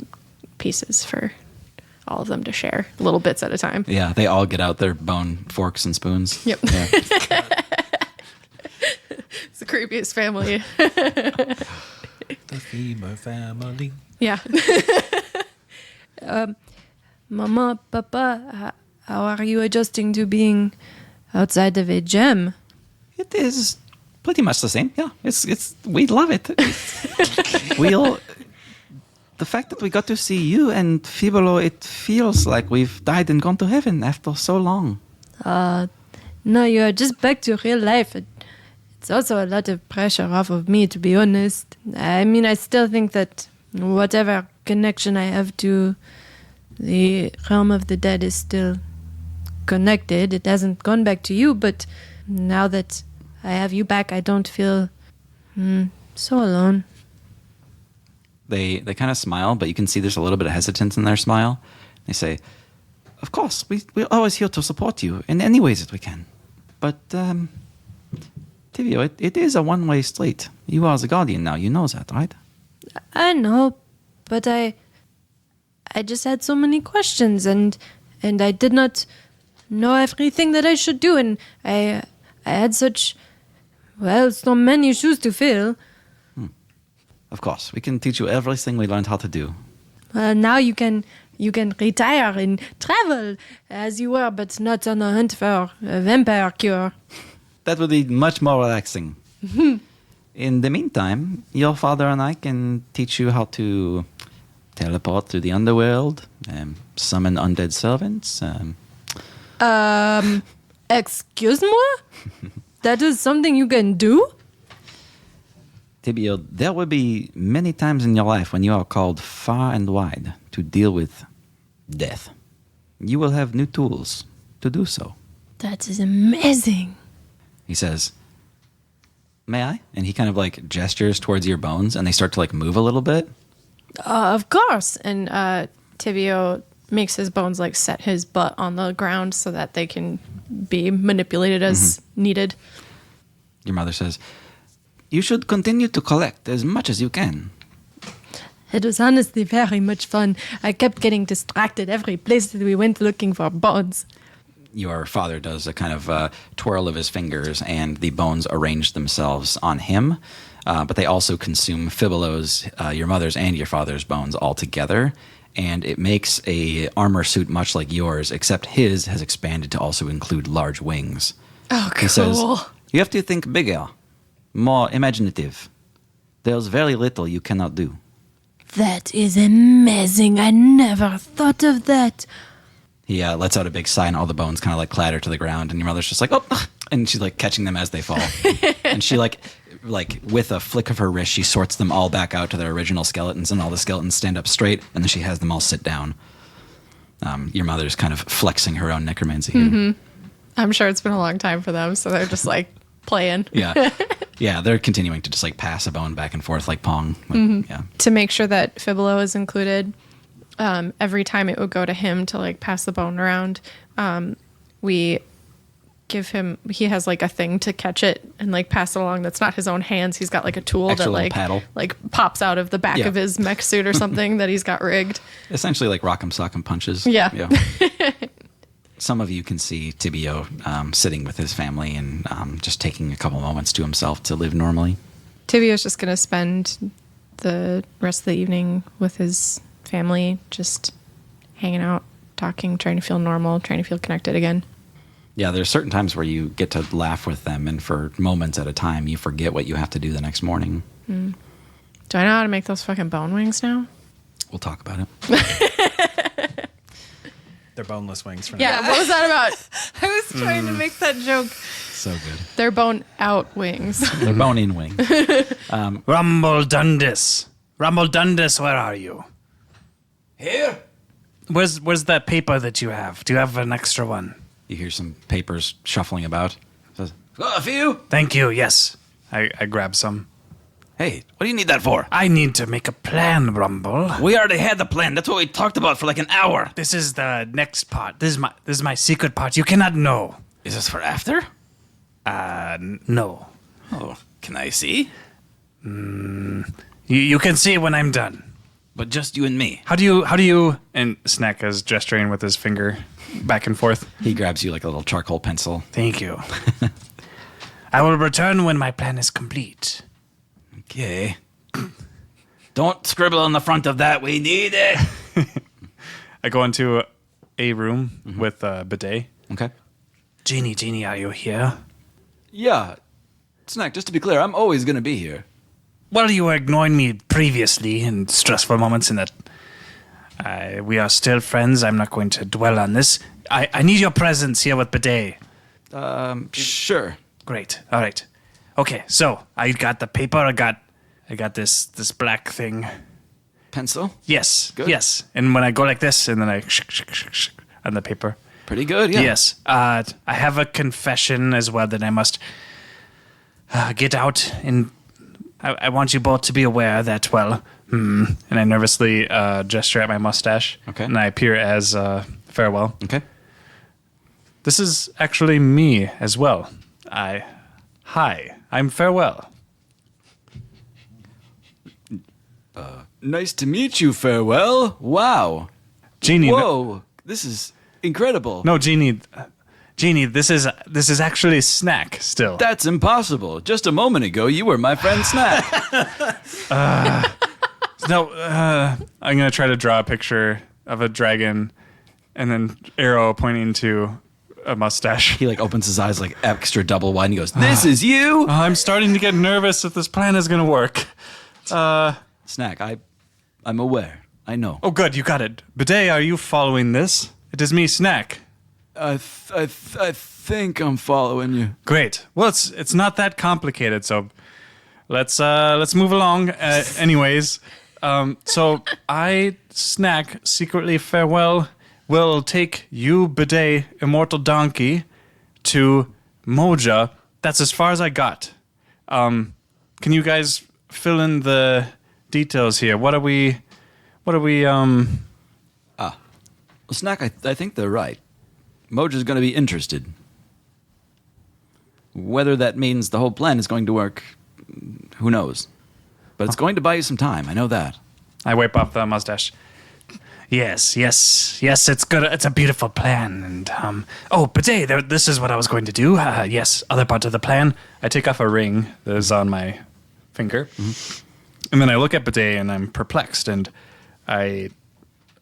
pieces for all of them to share, little bits at a time. Yeah, they all get out their bone forks and spoons. Yep. Yeah. It's the creepiest family. The Femur family. Yeah. Mama, Papa, how are you adjusting to being outside of a gem? It is pretty much the same. Yeah, it's we love it. The fact that we got to see you and Fibolo, it feels like we've died and gone to heaven after so long. No, you're just back to real life. It's also a lot of pressure off of me, to be honest. I mean, I still think that whatever connection I have to the realm of the dead is still connected. It hasn't gone back to you, but now that I have you back, I don't feel so alone. They kind of smile, but you can see there's a little bit of hesitance in their smile. They say, of course, we're always here to support you in any ways that we can. But, Tibio, it is a one-way street. You are the guardian now, you know that, right? I know, but I just had so many questions, and I did not know everything that I should do, and I had such, so many shoes to fill. Of course, we can teach you everything we learned how to do. Now you can retire and travel as you were, but not on a hunt for a vampire cure. That would be much more relaxing. In the meantime, your father and I can teach you how to teleport through the underworld, summon undead servants. Excuse me? That is something you can do? Tibio, there will be many times in your life when you are called far and wide to deal with death. You will have new tools to do so. That is amazing. He says, may I? And he kind of like gestures towards your bones, and they start to like move a little bit. Of course. And Tibio makes his bones like set his butt on the ground so that they can be manipulated as needed. Your mother says, "You should continue to collect as much as you can." It was honestly very much fun. I kept getting distracted every place that we went looking for bones. Your father does a kind of twirl of his fingers, and the bones arrange themselves on him. But they also consume Fibelo's, your mother's, and your father's bones all together. And it makes a armor suit much like yours, except his has expanded to also include large wings. Oh, cool. He says, "You have to think bigger, more imaginative. There's very little you cannot do." That is amazing. I never thought of that. He lets out a big sigh, and all the bones kind of like clatter to the ground. And your mother's just like, "Oh," and she's like catching them as they fall. And she like with a flick of her wrist, she sorts them all back out to their original skeletons, and all the skeletons stand up straight. And then she has them all sit down. Your mother's kind of flexing her own necromancy here. I'm sure it's been a long time for them, so they're just like playing. Yeah, yeah, they're continuing to just like pass a bone back and forth like Pong. Like, yeah, To make sure that Fibolo is included, every time it would go to him to like pass the bone around, we give him, he has like a thing to catch it and like pass it along. That's not his own hands. He's got like a tool Extra that little like paddle. like pops out of the back Yeah. of his mech suit or something that he's got rigged. essentially like Rock'em Sock'em Punches. Yeah. Some of you can see Tibio sitting with his family and just taking a couple moments to himself to live normally. Tibio's just going to spend the rest of the evening with his family, just hanging out, talking, trying to feel normal, trying to feel connected again. Yeah, there's certain times where you get to laugh with them, and for moments at a time, you forget what you have to do the next morning. Do I know how to make those fucking bone wings now? We'll talk about it. They're boneless wings for now. Yeah, what was that about? I was trying to make that joke. So good. They're bone out wings. They're bone-in wings. Rumble Dundus. Rumble Dundus, where are you? Here? Where's that paper that you have? Do you have an extra one? You hear some papers shuffling about. Says, Got a few? Thank you, yes. I grab some. Hey, what do you need that for? I need to make a plan, Rumble. We already had the plan. That's what we talked about for like an hour. This is the next part. This is my secret part. You cannot know. Is this for after? No. Oh, can I see? You can see when I'm done. But just you and me. How do you? And Snack is gesturing with his finger back and forth. he grabs you like a little charcoal pencil. Thank you. I will return when my plan is complete. Okay. Don't scribble on the front of that. We need it. I go into a room with a bidet. Okay. Genie, are you here? Yeah. Snack, just to be clear, I'm always going to be here. Well, you were ignoring me previously in stressful moments, and that we are still friends. I'm not going to dwell on this. I need your presence here with bidet. Sure. Great. All right. Okay. So I got the paper. I got this black thing. Pencil? Yes. Good. Yes. And when I go like this, and then I on the paper. Pretty good, yeah. Yes. I have a confession as well that I must get out, and I want you both to be aware that, well, And I nervously gesture at my mustache. Okay. And I appear as Farewell. Okay. This is actually me as well. Hi, I'm Farewell. Nice to meet you, Farewell. Wow. Genie. Whoa. This is incredible. No, Genie. Genie, this is actually Snack still. That's impossible. Just a moment ago, you were my friend Snack. No, I'm going to try to draw a picture of a dragon and then arrow pointing to a mustache. He like opens his eyes like extra double wide and he goes, "This is you?" I'm starting to get nervous if this plan is going to work. Snack, I'm aware. I know. Oh, good, you got it. Bidet, are you following this? It is me, Snack. I think I'm following you. Great. Well, it's not that complicated, so let's move along. Anyways, so I, Snack, secretly Farewell, will take you, Bidet, Immortal Donkey, to Moja. That's as far as I got. Can you guys fill in the details here? What are we Snack, I think they're right. Moja's going to be interested. Whether that means the whole plan is going to work, who knows? But it's going to buy you some time, I know that. I wipe off the mustache. Yes, it's good. It's a beautiful plan. And, Bidet, this is what I was going to do. Yes, other part of the plan. I take off a ring that is on my finger. Mm-hmm. And then I look at Bidet and I'm perplexed. And I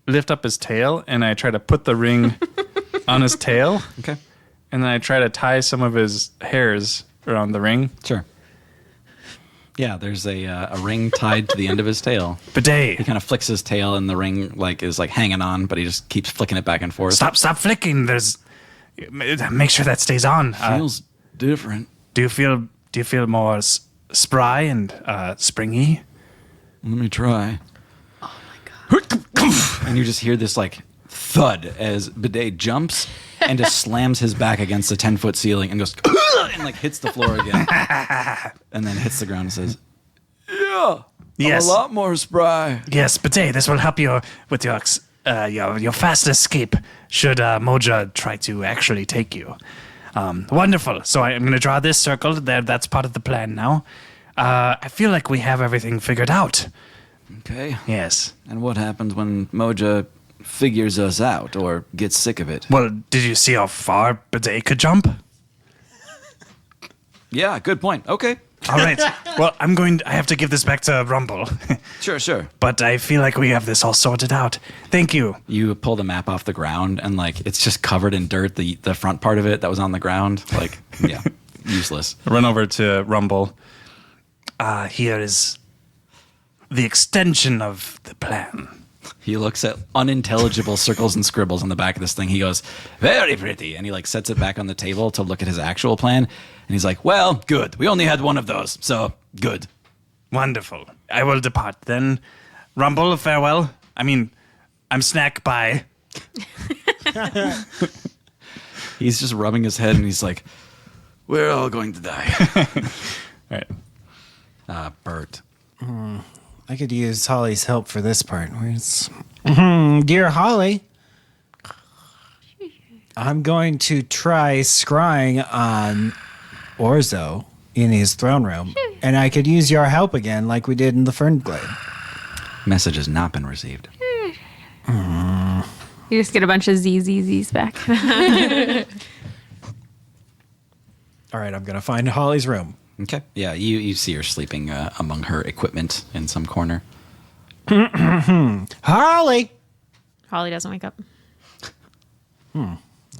lift up his tail and I try to put the ring on his tail. Okay. And then I try to tie some of his hairs around the ring. Sure. Yeah, there's a ring tied to the end of his tail. Bidet. He kind of flicks his tail, and the ring is hanging on, but he just keeps flicking it back and forth. Stop flicking. Make sure that stays on. Feels different. Do you feel more spry and springy? Let me try. And you just hear this thud as Bidet jumps and just slams his back against the 10-foot ceiling and goes and hits the floor again, and then hits the ground and says, Yeah. Yes. I'm a lot more spry. Yes, Bidet, this will help you with your fast escape should Moja try to actually take you. Wonderful. So I'm going to draw this circle there. That's part of the plan now. I feel like we have everything figured out. Okay. Yes. And what happens when Moja figures us out or gets sick of it? Well, did you see how far Bidet could jump? Yeah, good point. Okay. All right. Well, I have to give this back to Rumble. Sure. But I feel like we have this all sorted out. Thank you. You pull the map off the ground, and it's just covered in dirt. The front part of it that was on the ground, useless. Run over to Rumble. Here is the extension of the plan. He looks at unintelligible circles and scribbles on the back of this thing. He goes, very pretty. And he sets it back on the table to look at his actual plan. And he's like, well, good. We only had one of those. So good. Wonderful. I will depart then. Rumble, farewell. I'm Snack, bye. He's just rubbing his head and he's like, we're all going to die. All right. Bert. I could use Holly's help for this part. Where's Dear Holly, I'm going to try scrying on Orzo in his throne room, and I could use your help again like we did in the Fernglade. Message has not been received. You just get a bunch of ZZZs back. All right, I'm going to find Holly's room. Okay. Yeah, you see her sleeping among her equipment in some corner. Holly! Holly doesn't wake up.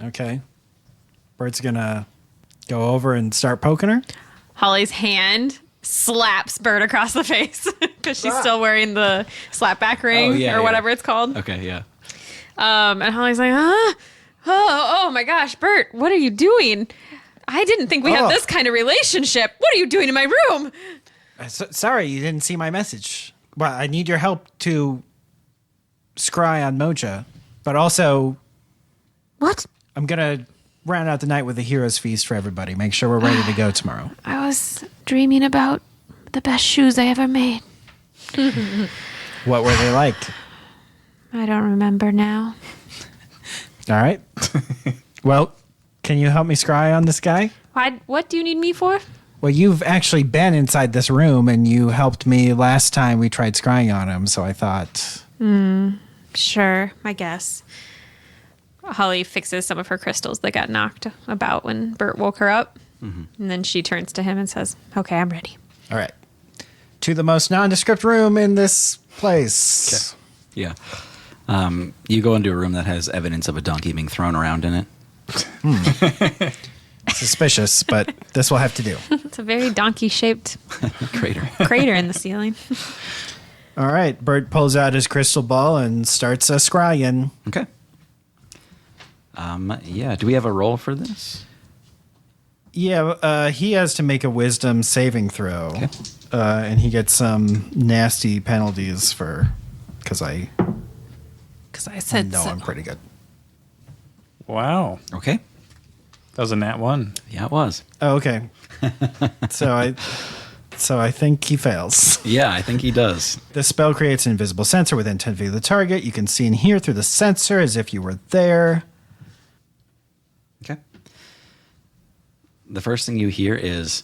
Okay. Bert's going to go over and start poking her. Holly's hand slaps Bert across the face because she's still wearing the slapback ring yeah, or whatever it's called. Okay, yeah. And Holly's like, huh? Oh my gosh, Bert, what are you doing? I didn't think we had this kind of relationship. What are you doing in my room? Sorry, you didn't see my message. Well, I need your help to scry on Moja, but also... What? I'm going to round out the night with a hero's feast for everybody. Make sure we're ready to go tomorrow. I was dreaming about the best shoes I ever made. What were they like? I don't remember now. All right. Well, can you help me scry on this guy? What do you need me for? Well, you've actually been inside this room, and you helped me last time we tried scrying on him, so I thought... Sure, I guess. Holly fixes some of her crystals that got knocked about when Bert woke her up. And then she turns to him and says, okay, I'm ready. All right. To the most nondescript room in this place. Okay. Yeah. You go into a room that has evidence of a donkey being thrown around in it. Suspicious, but this will have to do. It's a very donkey-shaped Crater. in the ceiling. All right. Bert pulls out his crystal ball and starts scrying. Okay. Yeah. Do we have a roll for this? Yeah, he has to make a wisdom saving throw. Okay. And he gets some nasty penalties because I said know so. I'm pretty good. Wow. Okay. That was a nat 1. Yeah, it was. Oh, okay. So So I think he fails. Yeah, I think he does. The spell creates an invisible sensor within 10 feet of the target. You can see and hear through the sensor as if you were there. Okay. The first thing you hear is,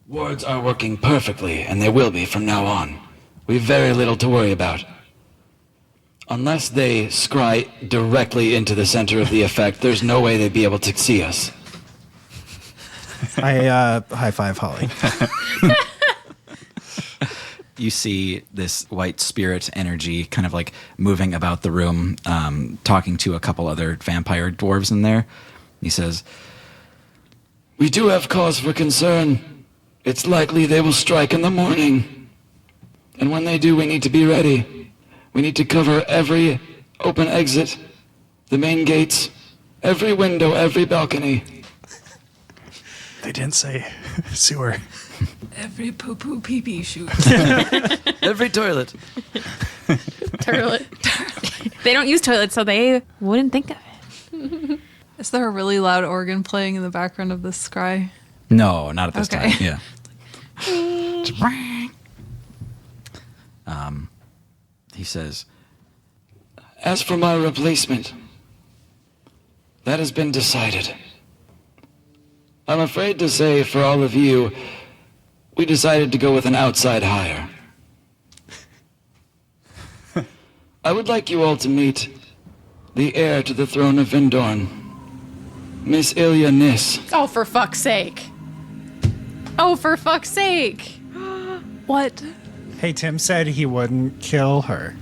"Wards are working perfectly, and they will be from now on. We've very little to worry about. Unless they scry directly into the center of the effect, there's no way they'd be able to see us." I high five Holly. You see this white spirit energy kind of like moving about the room, talking to a couple other vampire dwarves in there. He says, "We do have cause for concern. It's likely they will strike in the morning. And when they do, we need to be ready. We need to cover every open exit, the main gates, every window, every balcony." They didn't say sewer. Every poo-poo pee-pee shoot. Every toilet. Toilet. They don't use toilets, so they wouldn't think of it. Is there a really loud organ playing in the background of this scry? No, not at this Okay. time. Yeah. He says, "As for my replacement, that has been decided. I'm afraid to say for all of you, we decided to go with an outside hire. I would like you all to meet the heir to the throne of Vindorn, Miss Ilya Nis." Oh, for fuck's sake. Oh, for fuck's sake. What? Hey, Tim said he wouldn't kill her.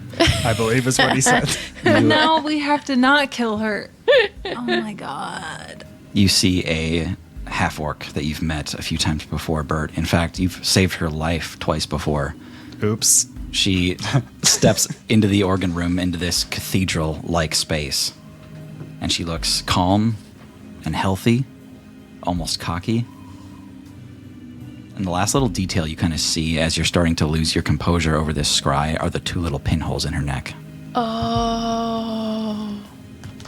I believe is what he said. No, we have to not kill her. Oh my god. You see a half-orc that you've met a few times before, Bert. In fact, you've saved her life twice before. Oops. She steps into the organ room, into this cathedral-like space. And she looks calm and healthy, almost cocky. And the last little detail you kind of see as you're starting to lose your composure over this scry are the two little pinholes in her neck. Oh.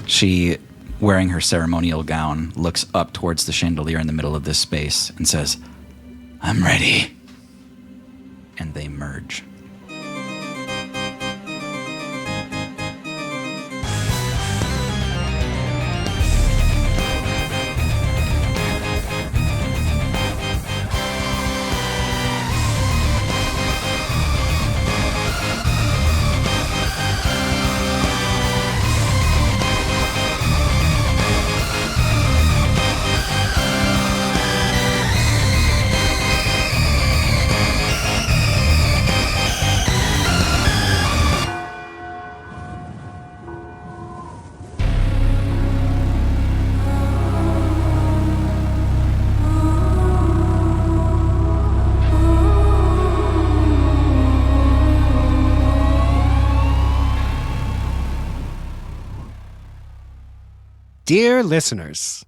She, wearing her ceremonial gown, looks up towards the chandelier in the middle of this space and says, "I'm ready." And they merge. Dear listeners,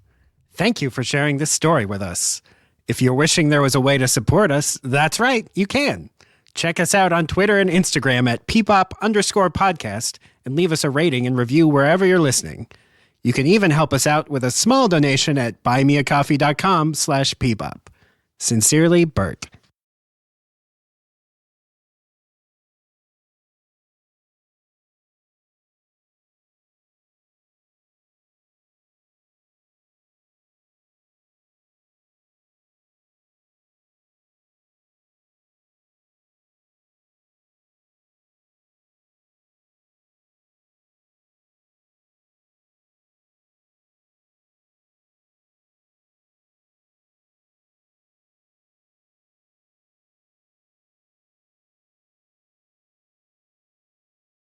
thank you for sharing this story with us. If you're wishing there was a way to support us, that's right, you can. Check us out on Twitter and Instagram at peepop_podcast and leave us a rating and review wherever you're listening. You can even help us out with a small donation at buymeacoffee.com/peepop. Sincerely, Bert.